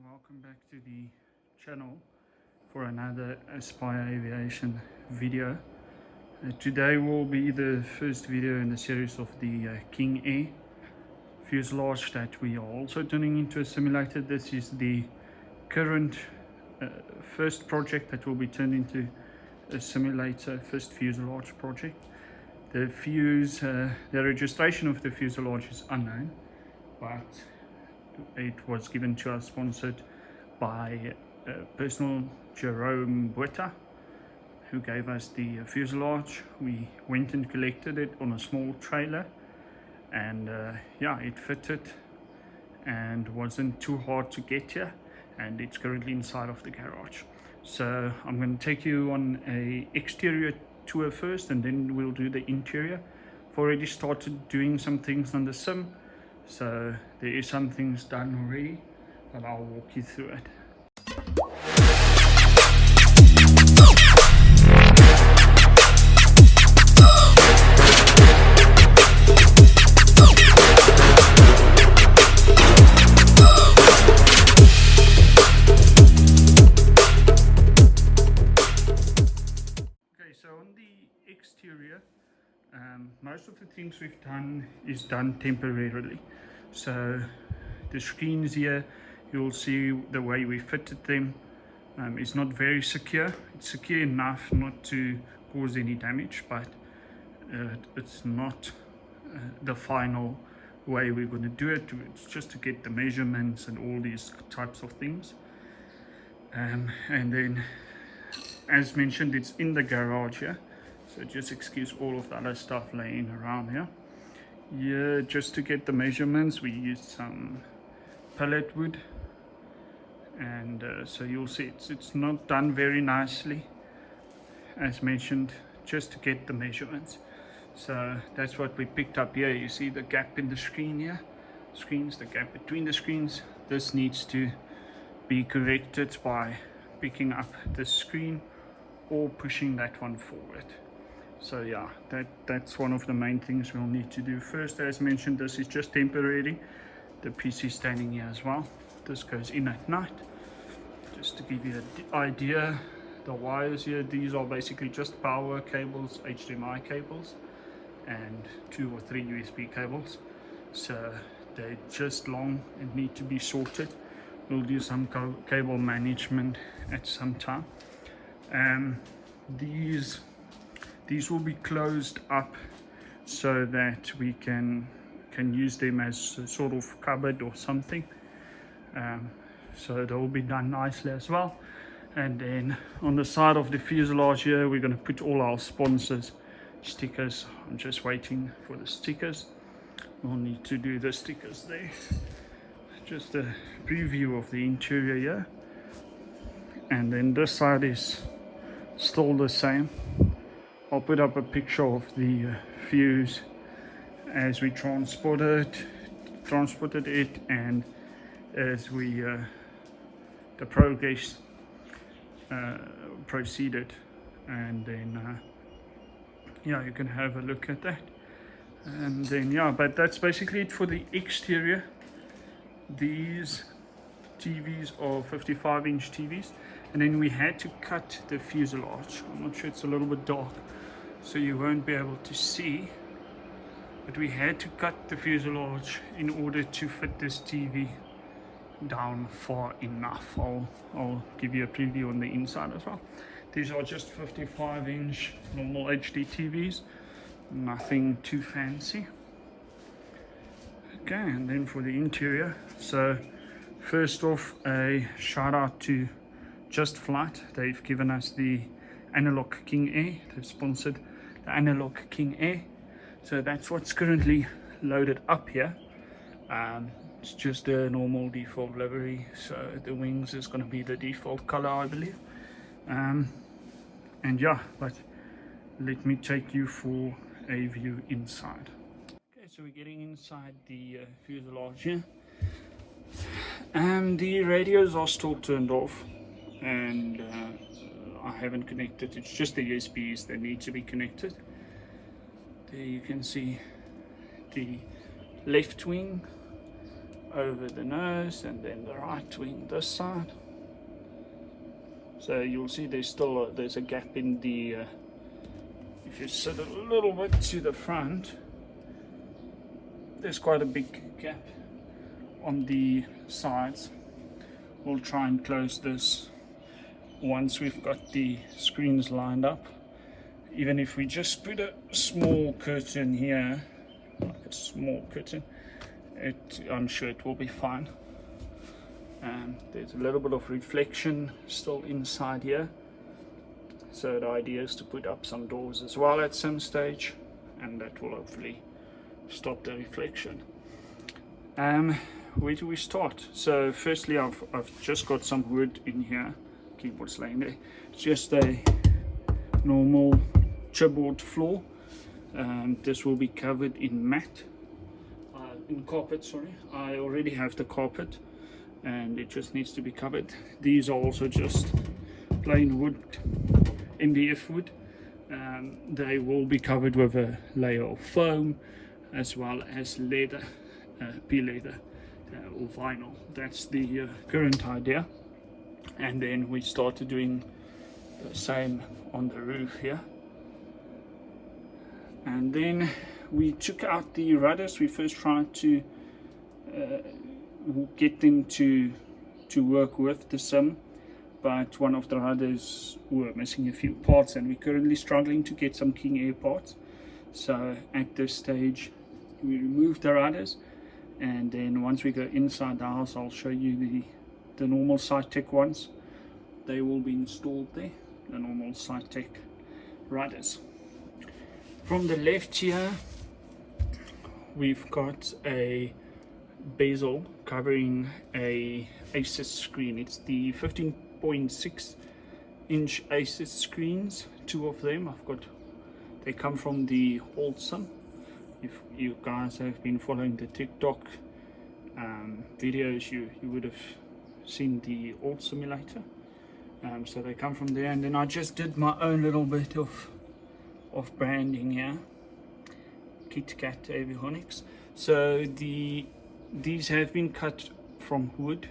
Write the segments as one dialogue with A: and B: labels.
A: welcome back to the channel for another Aspire Aviation video. Today will be the first video in the series of the King Air fuselage that we are also turning into a simulator. This is the current first project that will be turned into a simulator, first fuselage project. The registration of the fuselage is unknown, but it was given to us, sponsored by personal Jerome Butter, who gave us the fuselage. We went and collected it on a small trailer, and yeah, it fitted and wasn't too hard to get here, and it's currently inside of the garage. So I'm going to take you on a exterior tour first, and then we'll do the interior. I've already started doing some things on the sim, so there is some things done already, but I'll walk you through it. Okay, so on the exterior, most of the things we've done is done temporarily. So the screens here, you'll see the way we fitted them. It's not very secure. It's secure enough not to cause any damage, but it's not the final way we're going to do it. It's just to get the measurements and all these types of things. And then, as mentioned, it's in the garage here, so just excuse all of the other stuff laying around here. Yeah, just to get the measurements, we used some pallet wood, and so you'll see it's not done very nicely, as mentioned, just to get the measurements. So that's what we picked up here. You see the gap in the screen here, the gap between the screens. This needs to be corrected by picking up the screen or pushing that one forward. So yeah, that's one of the main things we'll need to do first. As mentioned, this is just temporary. The PC standing here as well. This goes in at night. Just to give you an idea, the wires here, these are basically just power cables, HDMI cables, and 2 or 3 USB cables. So they're just long and need to be sorted. We'll do some cable management at some time. These will be closed up so that we can use them as a sort of cupboard or something. So that will be done nicely as well. And then on the side of the fuselage here, we're going to put all our sponsors stickers. I'm just waiting for the stickers. We'll need to do the stickers there. Just a preview of the interior here. And then this side is still the same. I'll put up a picture of the fuse as we transported it, and as we the progress proceeded, and then yeah, you can have a look at that. And then yeah, but that's basically it for the exterior. These TVs are 55-inch TVs, and then we had to cut the fuselage. I'm not sure, it's a little bit dark, so you won't be able to see, but we had to cut the fuselage in order to fit this TV down far enough. I'll give you a preview on the inside as well. These are just 55-inch normal HD TVs, nothing too fancy. Okay, and then for the interior, so first off, a shout out to JustFlight. They've given us the analog King Air. They've sponsored the analog King Air. So that's what's currently loaded up here. It's just a normal default livery. So the wings is going to be the default color, I believe. And yeah, but let me take you for a view inside. Okay, so we're getting inside the fuselage here. The radios are still turned off, and I haven't connected. It's just the USBs that need to be connected. There you can see the left wing over the nose, and then the right wing this side. So you'll see there's a gap in the if you sit a little bit to the front, there's quite a big gap on the sides. We'll try and close this once we've got the screens lined up. Even if we just put a small curtain here, like a small curtain, I'm sure it will be fine. There's a little bit of reflection still inside here, so the idea is to put up some doors as well at some stage, and that will hopefully stop the reflection. Where do we start? So firstly, I've just got some wood in here. Keyboard's laying there. It's just a normal chipboard floor. This will be covered in mat, in carpet, sorry. I already have the carpet and it just needs to be covered. These are also just plain wood, MDF wood. They will be covered with a layer of foam as well as leather, pea leather or vinyl. That's the current idea. And then we started doing the same on the roof here. And then we took out the rudders. We first tried to get them to work with the sim, but one of the rudders were missing a few parts, and we're currently struggling to get some King Air parts. So at this stage we remove the rudders, and then once we go inside the house, I'll show you the normal SiteTech ones. They will be installed there, the normal SiteTech rudders. From the left here, we've got a bezel covering a Asus screen. It's the 15.6 inch Asus screens, two of them. They come from the old sim. If you guys have been following the TikTok videos, you would have seen the old simulator. So they come from there, and then I just did my own little bit of branding here. KitKat Avionics. So these have been cut from wood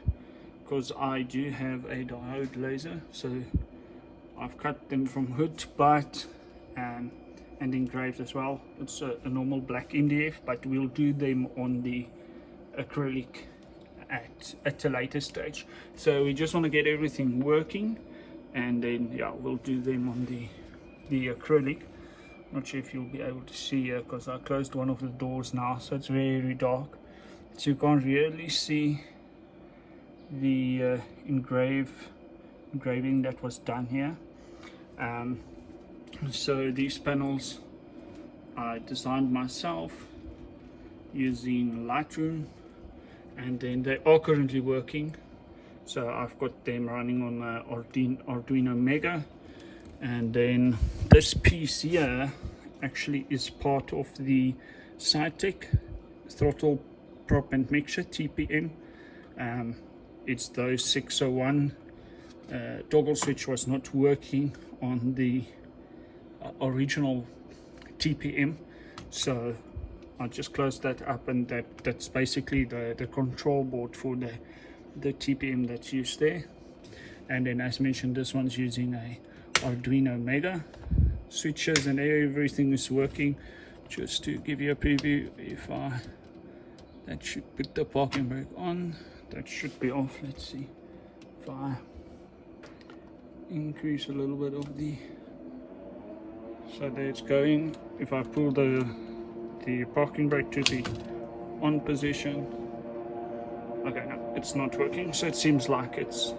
A: because I do have a diode laser, so I've cut them from wood, but and engraved as well. It's a normal black MDF, but we'll do them on the acrylic at a later stage. So we just want to get everything working, and then yeah, we'll do them on the acrylic. Not sure if you'll be able to see here because I closed one of the doors now, so it's very dark, so you can't really see the engraving that was done here. So these panels I designed myself using Lightroom, and then they are currently working. So I've got them running on Arduino Mega. And then this piece here actually is part of the SiteTech throttle prop and mixer TPM. It's those 601 toggle switch was not working on the original TPM, so I just closed that up, and that's basically the control board for the TPM that's used there. And then, as mentioned, this one's using a Arduino Mega. Switches and everything is working. Just to give you a preview, that should put the parking brake on, that should be off. Let's see if I increase a little bit of so there it's going. If I pull the parking brake to the on position, okay, no, it's not working, so it seems like it's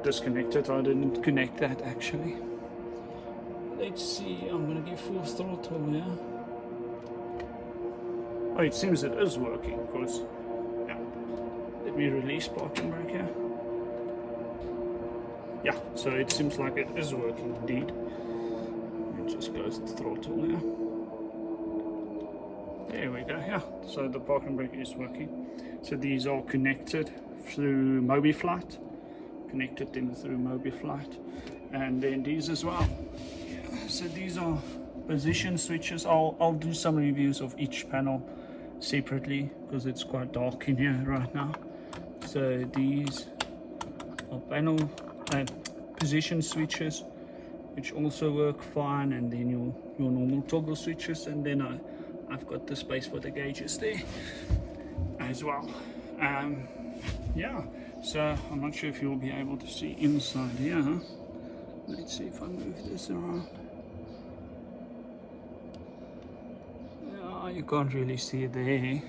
A: disconnected. I didn't connect that actually. Let's see, I'm gonna give full throttle here. Oh, it seems it is working, because yeah, let me release parking brake here. Yeah, so it seems like it is working indeed. Let me just close the throttle here. There we go. Yeah, so the parking brake is working. So these are connected through MobiFlight. Connected them through MobiFlight, and then these as well. Yeah, so these are position switches. I'll do some reviews of each panel separately because it's quite dark in here right now. So these are panel position switches, which also work fine, and then your normal toggle switches, and then I've got the space for the gauges there as well. Yeah, so I'm not sure if you'll be able to see inside here. Let's see if I move this around. Yeah, you can't really see it there.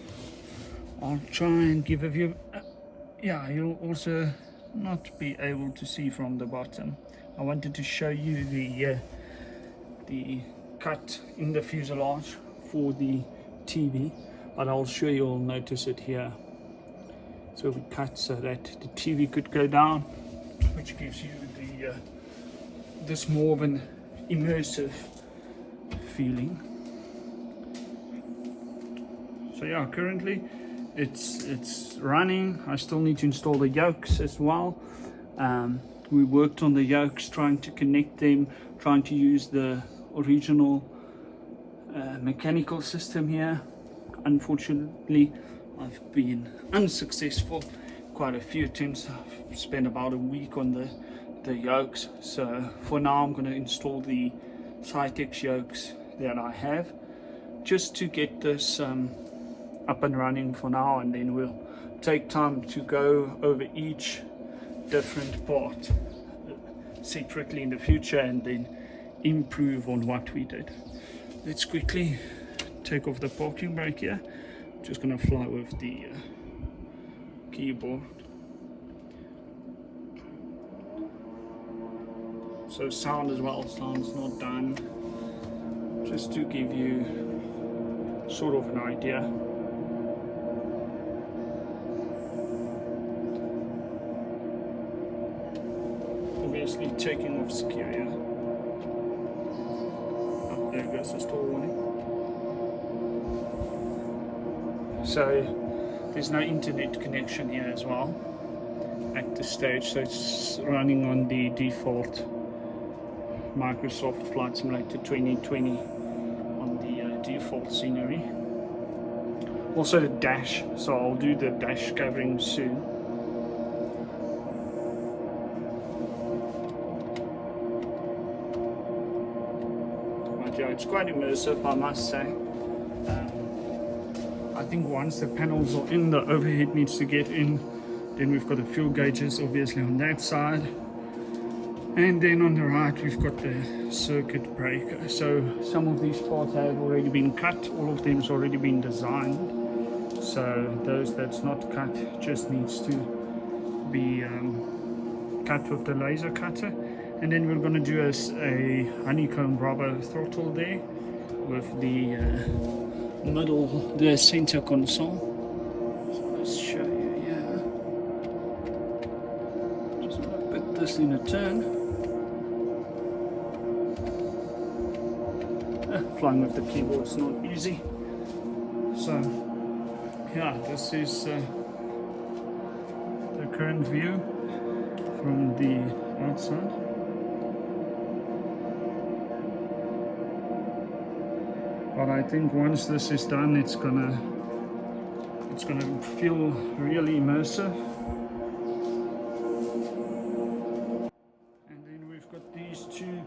A: I'll try and give a view. Yeah, you'll also not be able to see from the bottom. I wanted to show you the cut in the fuselage for the TV, but I'll sure you'll notice it here. So we cut so that the TV could go down, which gives you this more of an immersive feeling. So yeah, currently it's running. I still need to install the yokes as well. We worked on the yokes, trying to connect them, trying to use the original mechanical system here. Unfortunately, I've been unsuccessful. Quite a few attempts. I've spent about a week on the yokes. So for now, I'm going to install the Cytex yokes that I have, just to get this up and running for now, and then we'll take time to go over each different part separately in the future, and then improve on what we did. Let's quickly take off the parking brake here. Just gonna fly with the keyboard. So sound as well, sound's not done, just to give you sort of an idea. Obviously taking off secure. Oh, there goes the stall warning. So there's no internet connection here as well at this stage, so it's running on the default Microsoft Flight Simulator 2020 on the default scenery. Also the dash, so I'll do the dash covering soon. But yeah, it's quite immersive, I must say. I think once the panels are in, the overhead needs to get in. Then we've got the fuel gauges obviously on that side, and then on the right we've got the circuit breaker. So some of these parts have already been cut, all of them has already been designed. So those that's not cut just needs to be cut with the laser cutter. And then we're going to do a honeycomb rubber throttle there with the the center console. So let's show you here. Just want to put this in a turn. Flying with the keyboard is not easy. So yeah, this is the current view from the outside. But I think once this is done, it's gonna feel really immersive. And then we've got these two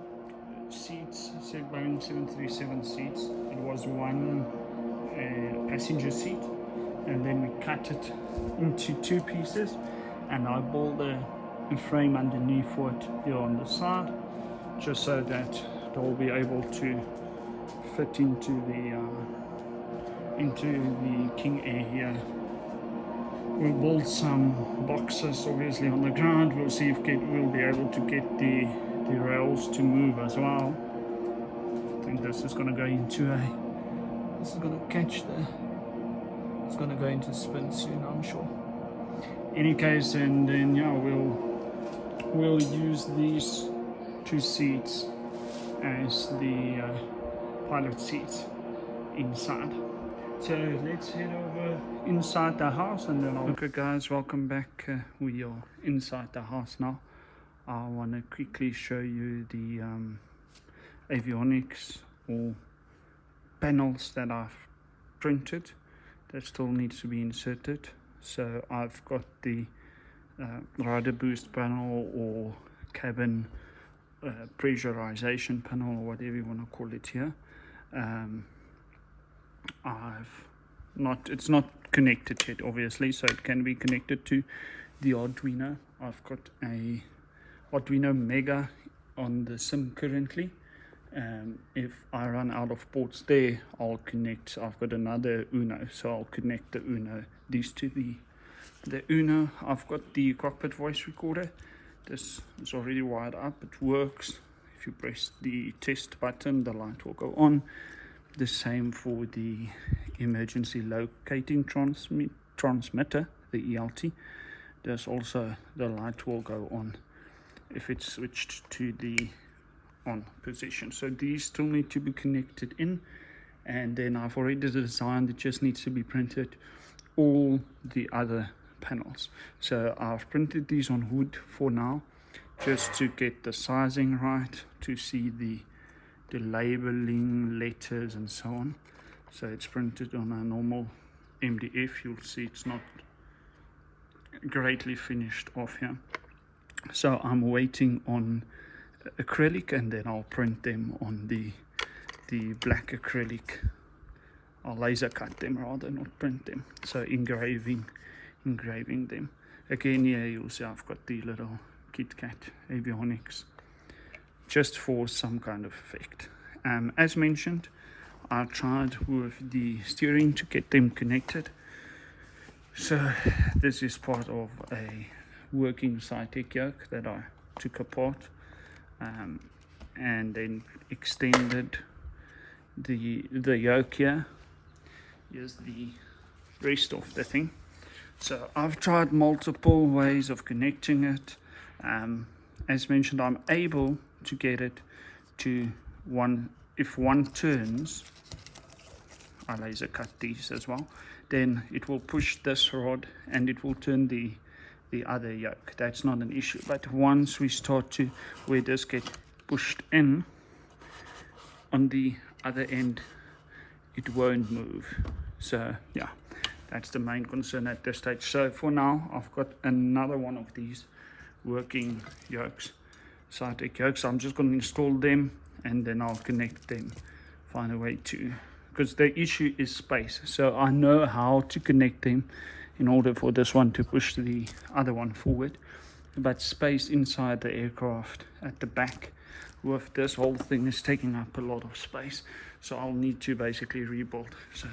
A: seats, Boeing 737 seats. It was one passenger seat, and then we cut it into two pieces, and I built a frame underneath for it here on the side, just so that they'll be able to fit into the King Air here. We'll build some boxes obviously on the ground. We'll see if we'll be able to get the rails to move as well. I think this is going to go into this is going to catch it's going to go into spin soon, I'm sure. Any case, and then yeah, we'll use these two seats as the pilot seats inside. So let's head over inside the house, and then okay guys, welcome back. We are inside the house now. I want to quickly show you the avionics or panels that I've printed that still needs to be inserted. So I've got the rider boost panel or cabin pressurization panel, or whatever you want to call it here. It's not connected yet, obviously, so it can be connected to the Arduino. I've got a Arduino Mega on the sim currently. If I run out of ports there, I'll connect. I've got another Uno, so I'll connect the Uno, these to the Uno. I've got the cockpit voice recorder. This is already wired up. It works. If you press the test button, the light will go on. The same for the emergency locating transmitter, the ELT. There's also, the light will go on if it's switched to the on position. So these still need to be connected in, and then I've already designed, it just needs to be printed, all the other panels. So I've printed these on wood for now, just to get the sizing right, to see the labeling, letters and so on. So it's printed on a normal MDF. You'll see it's not greatly finished off here. So I'm waiting on acrylic, and then I'll print them on the black acrylic. I'll laser cut them rather, not print them. So engraving them. Again, here you'll see I've got the little KitKat avionics, just for some kind of effect. As mentioned, I tried with the steering to get them connected. So this is part of a working Cytec yoke that I took apart, and then extended the yoke here. Here's the rest of the thing. So I've tried multiple ways of connecting it. As mentioned, I'm able to get it to one. If one turns, I laser cut these as well, then it will push this rod and it will turn the other yoke. That's not an issue. But once we start to, where this get pushed in on the other end, it won't move. So yeah, that's the main concern at this stage. So for now, I've got another one of these working yokes, Cytec yokes. I'm just going to install them, and then I'll connect them, find a way to, because the issue is space. So I know how to connect them in order for this one to push the other one forward, but space inside the aircraft at the back with this whole thing is taking up a lot of space. So I'll need to basically rebuild. So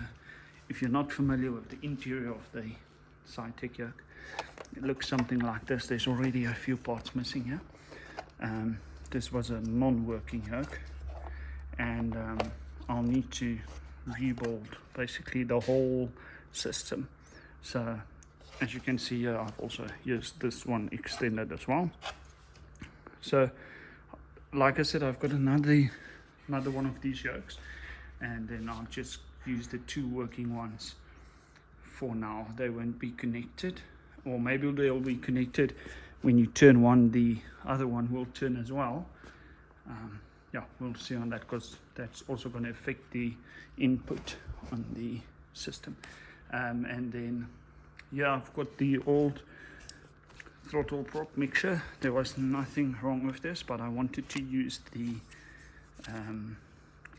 A: if you're not familiar with the interior of the Cytec yoke, it looks something like this. There's already a few parts missing here. This was a non-working yoke, and I'll need to rebuild basically the whole system. So as you can see here, I've also used this one extended as well. So like I said, I've got another one of these yokes, and then I'll just use the two working ones for now. They won't be connected, or maybe they'll be connected. When you turn one, the other one will turn as well. Yeah, we'll see on that, because that's also going to affect the input on the system. And then yeah, I've got the old throttle prop mixture. There was nothing wrong with this, but I wanted to use the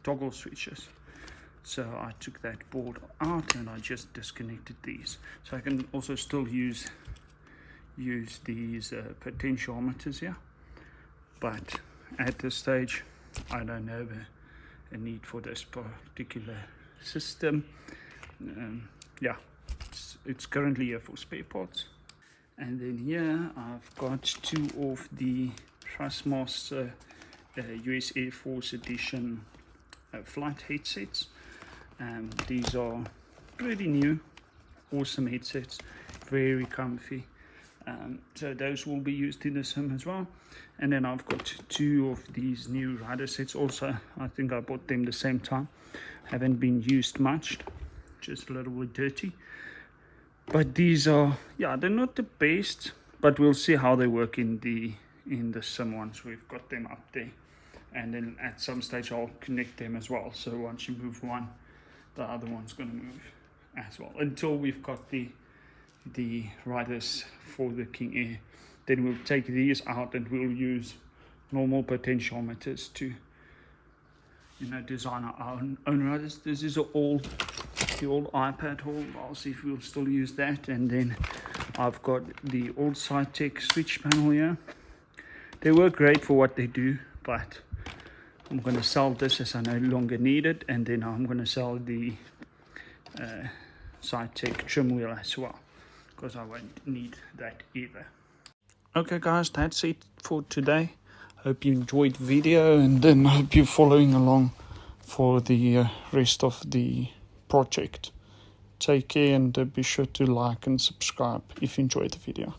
A: toggle switches. So I took that board out and I just disconnected these. So I can also still use these potentiometers here, but at this stage I don't have a need for this particular system. Yeah, it's currently here for spare parts. And then here I've got two of the Thrustmaster US Air Force Edition flight headsets. These are pretty new, awesome headsets, very comfy. So those will be used in the sim as well. And then I've got two of these new rider sets also. I think I bought them the same time. Haven't been used much, just a little bit dirty. But these are, yeah, they're not the best, but we'll see how they work in the sim once we've got them up there. And then at some stage I'll connect them as well. So once you move one, the other one's going to move. as well, until we've got the riders for the King Air. Then we'll take these out and we'll use normal potentiometers to, you know, design our own riders. This is the old iPad hole. I'll see if we'll still use that. And then I've got the old SciTech switch panel here. They work great for what they do, but I'm going to sell this as I no longer need it, and then I'm going to sell the SciTech trim wheel as well, because I won't need that either. Okay guys, that's it for today. Hope you enjoyed the video, and then hope you're following along for the rest of the project. Take care, and be sure to like and subscribe if you enjoyed the video.